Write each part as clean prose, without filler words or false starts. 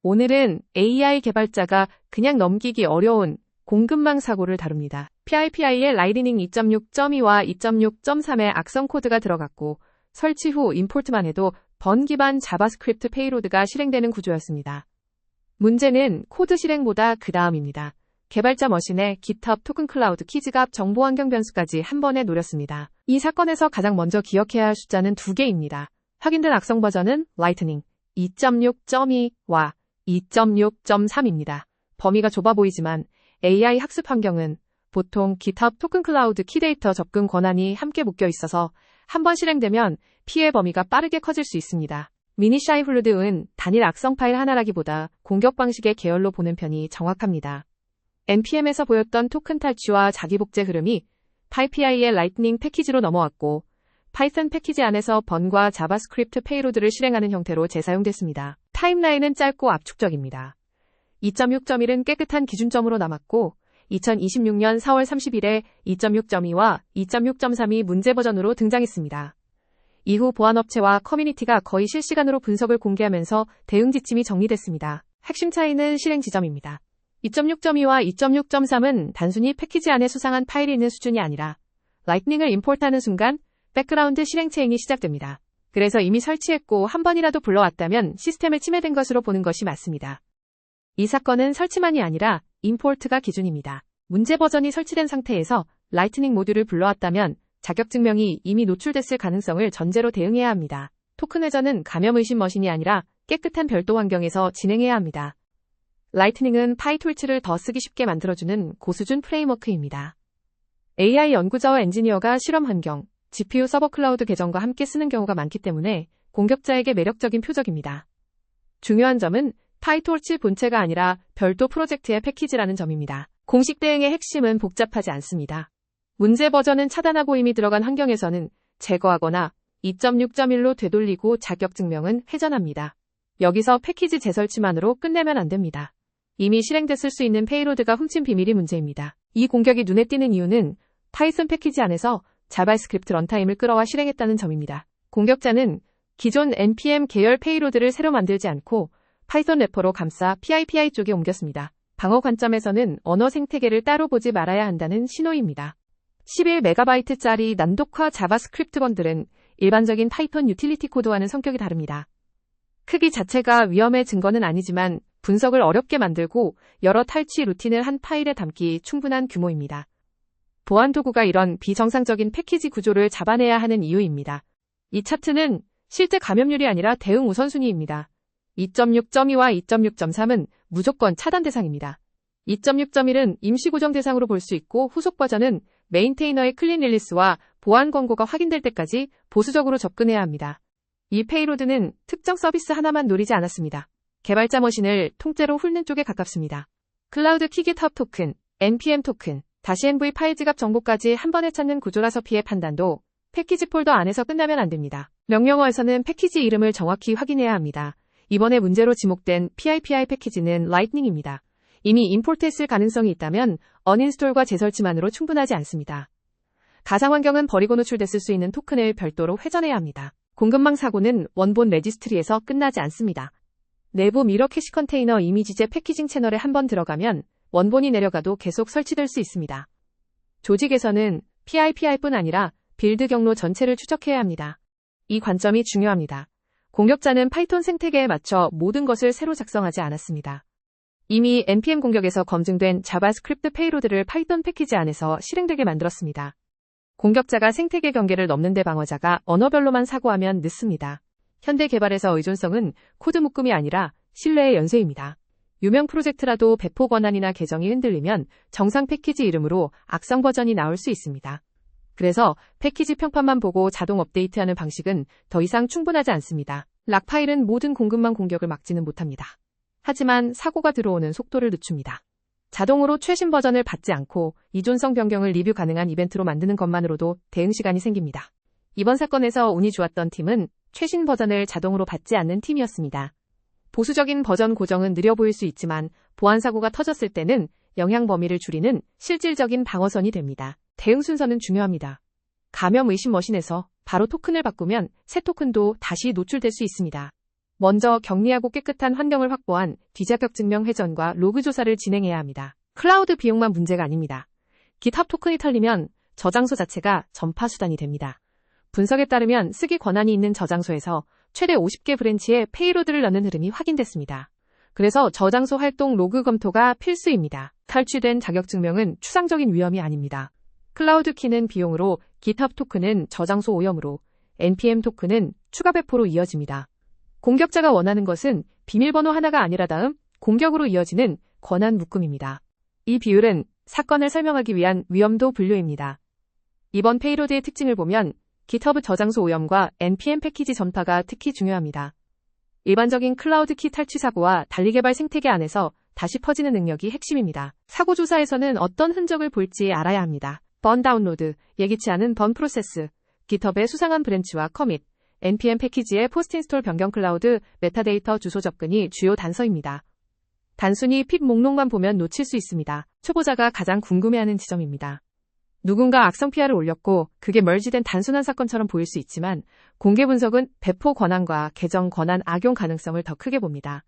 오늘은 AI 개발자가 그냥 넘기기 어려운 공급망 사고를 다룹니다. PIPI의 라이트닝 2.6.2와 2.6.3의 악성 코드가 들어갔고 설치 후 임포트만 해도 번 기반 자바스크립트 페이로드가 실행되는 구조였습니다. 문제는 코드 실행보다 그 다음입니다. 개발자 머신에 GitHub 토큰 클라우드 키즈가 정보 환경 변수까지 한 번에 노렸습니다. 이 사건에서 가장 먼저 기억해야 할 숫자는 2개입니다. 확인된 악성 버전은 라이트닝 2.6.2와 2.6.3입니다. 범위가 좁아 보이지만 AI 학습 환경은 보통 GitHub 토큰 클라우드 키데이터 접근 권한이 함께 묶여 있어서 한 번 실행되면 피해 범위가 빠르게 커질 수 있습니다. 미니샤이플루드은 단일 악성 파일 하나라기보다 공격 방식의 계열로 보는 편이 정확합니다. npm에서 보였던 토큰 탈취와 자기 복제 흐름이 PyPI의 라이트닝 패키지로 넘어왔고 파이썬 패키지 안에서 번과 자바스크립트 페이로드를 실행하는 형태로 재사용됐습니다. 타임라인은 짧고 압축적입니다. 2.6.1은 깨끗한 기준점으로 남았고 2026년 4월 30일에 2.6.2와 2.6.3이 문제 버전으로 등장했습니다. 이후 보안업체와 커뮤니티가 거의 실시간으로 분석을 공개하면서 대응 지침이 정리됐습니다. 핵심 차이는 실행 지점입니다. 2.6.2와 2.6.3은 단순히 패키지 안에 수상한 파일이 있는 수준이 아니라 라이트닝을 임포트하는 순간 백그라운드 실행 체인이 시작됩니다. 그래서 이미 설치했고 한 번이라도 불러왔다면 시스템을 침해된 것으로 보는 것이 맞습니다. 이 사건은 설치만이 아니라 임포트가 기준입니다. 문제 버전이 설치된 상태에서 라이트닝 모듈을 불러왔다면 자격증명이 이미 노출됐을 가능성을 전제로 대응해야 합니다. 토큰 회전은 감염 의심 머신이 아니라 깨끗한 별도 환경에서 진행해야 합니다. 라이트닝은 파이톨츠를 더 쓰기 쉽게 만들어주는 고수준 프레임워크입니다. AI 연구자와 엔지니어가 실험 환경, GPU 서버 클라우드 계정과 함께 쓰는 경우가 많기 때문에 공격자에게 매력적인 표적입니다. 중요한 점은 파이톨치 본체가 아니라 별도 프로젝트의 패키지라는 점입니다. 공식 대응의 핵심은 복잡하지 않습니다. 문제 버전은 차단하고 이미 들어간 환경에서는 제거하거나 2.6.1로 되돌리고 자격증명은 회전합니다. 여기서 패키지 재설치만으로 끝내면 안 됩니다. 이미 실행됐을 수 있는 페이로드가 훔친 비밀이 문제입니다. 이 공격이 눈에 띄는 이유는 파이썬 패키지 안에서 자바스크립트 런타임을 끌어와 실행했다는 점입니다. 공격자는 기존 npm 계열 페이로드를 새로 만들지 않고 파이썬 래퍼로 감싸 PIPI 쪽에 옮겼습니다. 방어 관점에서는 언어 생태계를 따로 보지 말아야 한다는 신호입니다. 11MB짜리 난독화 자바스크립트 번들은 일반적인 파이썬 유틸리티 코드와는 성격이 다릅니다. 크기 자체가 위험의 증거는 아니지만 분석을 어렵게 만들고 여러 탈취 루틴을 한 파일에 담기 충분한 규모입니다. 보안 도구가 이런 비정상적인 패키지 구조를 잡아내야 하는 이유입니다. 이 차트는 실제 감염률이 아니라 대응 우선순위입니다. 2.6.2와 2.6.3은 무조건 차단 대상입니다. 2.6.1은 임시 고정 대상으로 볼 수 있고 후속 버전은 메인테이너의 클린 릴리스와 보안 권고가 확인될 때까지 보수적으로 접근해야 합니다. 이 페이로드는 특정 서비스 하나만 노리지 않았습니다. 개발자 머신을 통째로 훑는 쪽에 가깝습니다. 클라우드 키 GitHub 토큰, npm 토큰, -env 파일 지갑 정보까지 한 번에 찾는 구조라서 피해 판단도 패키지 폴더 안에서 끝나면 안 됩니다. 명령어에서는 패키지 이름을 정확히 확인해야 합니다. 이번에 문제로 지목된 PIPI 패키지는 라이트닝입니다. 이미 임포트했을 가능성이 있다면 언인스톨과 재설치만으로 충분하지 않습니다. 가상 환경은 버리고 노출됐을 수 있는 토큰을 별도로 회전해야 합니다. 공급망 사고는 원본 레지스트리에서 끝나지 않습니다. 내부 미러 캐시 컨테이너 이미지제 패키징 채널에 한번 들어가면 원본이 내려가도 계속 설치될 수 있습니다. 조직에서는 PIPI뿐 아니라 빌드 경로 전체를 추적해야 합니다. 이 관점이 중요합니다. 공격자는 파이썬 생태계에 맞춰 모든 것을 새로 작성하지 않았습니다. 이미 npm 공격에서 검증된 자바스크립트 페이로드를 파이썬 패키지 안에서 실행되게 만들었습니다. 공격자가 생태계 경계를 넘는데 방어자가 언어별로만 사고하면 늦습니다. 현대 개발에서 의존성은 코드 묶음이 아니라 신뢰의 연쇄입니다. 유명 프로젝트라도 배포 권한이나 계정이 흔들리면 정상 패키지 이름으로 악성 버전이 나올 수 있습니다. 그래서 패키지 평판만 보고 자동 업데이트하는 방식은 더 이상 충분하지 않습니다. 락 파일은 모든 공급망 공격을 막지는 못합니다. 하지만 사고가 들어오는 속도를 늦춥니다. 자동으로 최신 버전을 받지 않고 이존성 변경을 리뷰 가능한 이벤트로 만드는 것만으로도 대응 시간이 생깁니다. 이번 사건에서 운이 좋았던 팀은 최신 버전을 자동으로 받지 않는 팀이었습니다. 보수적인 버전 고정은 느려 보일 수 있지만 보안 사고가 터졌을 때는 영향 범위를 줄이는 실질적인 방어선이 됩니다. 대응 순서는 중요합니다. 감염 의심 머신에서 바로 토큰을 바꾸면 새 토큰도 다시 노출될 수 있습니다. 먼저 격리하고 깨끗한 환경을 확보한 뒤자격 증명 회전과 로그 조사를 진행해야 합니다. 클라우드 비용만 문제가 아닙니다. GitHub 토큰이 털리면 저장소 자체가 전파 수단이 됩니다. 분석에 따르면 쓰기 권한이 있는 저장소에서 최대 50개 브랜치에 페이로드를 넣는 흐름이 확인됐습니다. 그래서 저장소 활동 로그 검토가 필수입니다. 탈취된 자격증명은 추상적인 위험이 아닙니다. 클라우드 키는 비용으로, GitHub 토큰은 저장소 오염으로, NPM 토큰은 추가 배포로 이어집니다. 공격자가 원하는 것은 비밀번호 하나가 아니라 다음 공격으로 이어지는 권한 묶음입니다. 이 비율은 사건을 설명하기 위한 위험도 분류입니다. 이번 페이로드의 특징을 보면 GitHub 저장소 오염과 NPM 패키지 전파가 특히 중요합니다. 일반적인 클라우드 키 탈취 사고와 달리 개발 생태계 안에서 다시 퍼지는 능력이 핵심입니다. 사고 조사에서는 어떤 흔적을 볼지 알아야 합니다. 번 다운로드, 예기치 않은 번 프로세스, GitHub의 수상한 브랜치와 커밋, NPM 패키지의 포스트 인스톨 변경 클라우드, 메타데이터 주소 접근이 주요 단서입니다. 단순히 핍 목록만 보면 놓칠 수 있습니다. 초보자가 가장 궁금해하는 지점입니다. 누군가 악성 PR을 올렸고 그게 멀지된 단순한 사건처럼 보일 수 있지만 공개 분석은 배포 권한과 계정 권한 악용 가능성을 더 크게 봅니다.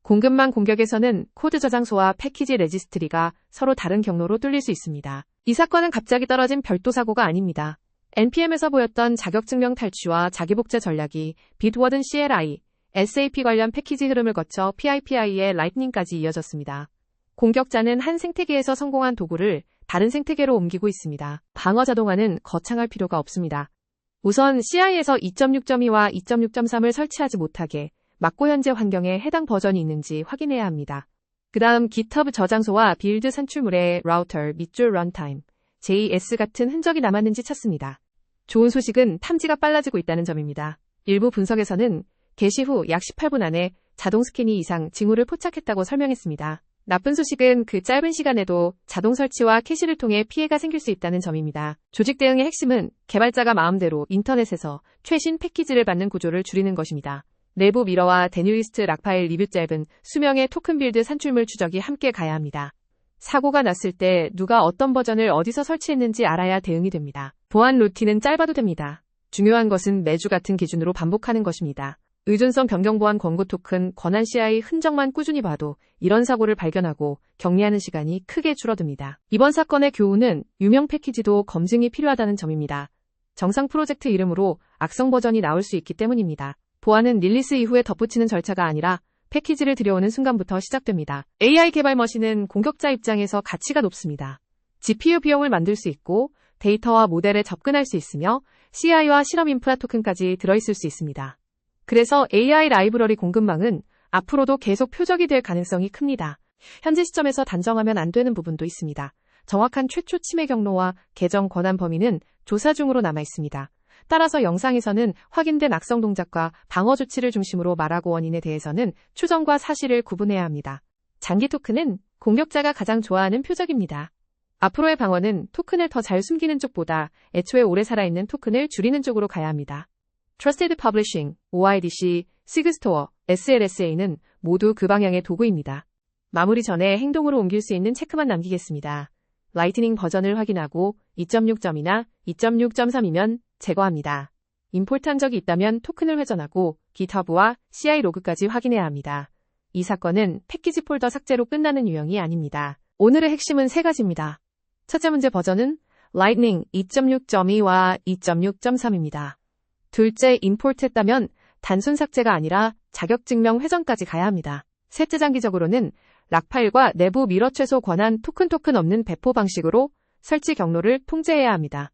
공급망 공격에서는 코드 저장소와 패키지 레지스트리가 서로 다른 경로로 뚫릴 수 있습니다. 이 사건은 갑자기 떨어진 별도 사고가 아닙니다. NPM에서 보였던 자격증명 탈취와 자기복제 전략이 비트워든 CLI, SAP 관련 패키지 흐름을 거쳐 PIPI의 라이트닝까지 이어졌습니다. 공격자는 한 생태계에서 성공한 도구를 다른 생태계로 옮기고 있습니다. 방어 자동화는 거창할 필요가 없습니다. 우선 CI에서 2.6.2와 2.6.3을 설치하지 못하게 막고 현재 환경에 해당 버전이 있는지 확인해야 합니다. 그 다음 GitHub 저장소와 빌드 산출물에 라우터, 밑줄 런타임, JS 같은 흔적이 남았는지 찾습니다. 좋은 소식은 탐지가 빨라지고 있다는 점입니다. 일부 분석에서는 게시 후 약 18분 안에 자동 스캐니 이상 징후를 포착했다고 설명했습니다. 나쁜 소식은 그 짧은 시간에도 자동 설치와 캐시를 통해 피해가 생길 수 있다는 점입니다. 조직 대응의 핵심은 개발자가 마음대로 인터넷에서 최신 패키지를 받는 구조를 줄이는 것입니다. 내부 미러와 데뉴리스트 락파일 리뷰 짧은 수명의 토큰 빌드 산출물 추적이 함께 가야 합니다. 사고가 났을 때 누가 어떤 버전을 어디서 설치했는지 알아야 대응이 됩니다. 보안 루틴은 짧아도 됩니다. 중요한 것은 매주 같은 기준으로 반복하는 것입니다. 의존성 변경 보안 권고 토큰 권한 CI 흔적만 꾸준히 봐도 이런 사고를 발견하고 격리하는 시간이 크게 줄어듭니다. 이번 사건의 교훈은 유명 패키지도 검증이 필요하다는 점입니다. 정상 프로젝트 이름으로 악성 버전이 나올 수 있기 때문입니다. 보안은 릴리스 이후에 덧붙이는 절차가 아니라 패키지를 들여오는 순간부터 시작됩니다. AI 개발 머신은 공격자 입장에서 가치가 높습니다. GPU 비용을 만들 수 있고 데이터와 모델에 접근할 수 있으며 CI와 실험 인프라 토큰까지 들어있을 수 있습니다. 그래서 AI 라이브러리 공급망은 앞으로도 계속 표적이 될 가능성이 큽니다. 현재 시점에서 단정하면 안 되는 부분도 있습니다. 정확한 최초 침해 경로와 계정 권한 범위는 조사 중으로 남아 있습니다. 따라서 영상에서는 확인된 악성 동작과 방어 조치를 중심으로 말하고 원인에 대해서는 추정과 사실을 구분해야 합니다. 장기 토큰은 공격자가 가장 좋아하는 표적입니다. 앞으로의 방어는 토큰을 더 잘 숨기는 쪽보다 애초에 오래 살아있는 토큰을 줄이는 쪽으로 가야 합니다. Trusted Publishing, OIDC, 시그스토어, SLSA는 모두 그 방향의 도구입니다. 마무리 전에 행동으로 옮길 수 있는 체크만 남기겠습니다. 라이트닝 버전을 확인하고 2.6.2나 2.6.3이면 제거합니다. 임포트한 적이 있다면 토큰을 회전하고 GitHub와 CI 로그까지 확인해야 합니다. 이 사건은 패키지 폴더 삭제로 끝나는 유형이 아닙니다. 오늘의 핵심은 세 가지입니다. 첫째 문제 버전은 Lightning 2.6.2와 2.6.3입니다. 둘째, 임포트했다면 단순 삭제가 아니라 자격증명 회전까지 가야 합니다. 셋째, 장기적으로는 락파일과 내부 미러 최소 권한 토큰 없는 배포 방식으로 설치 경로를 통제해야 합니다.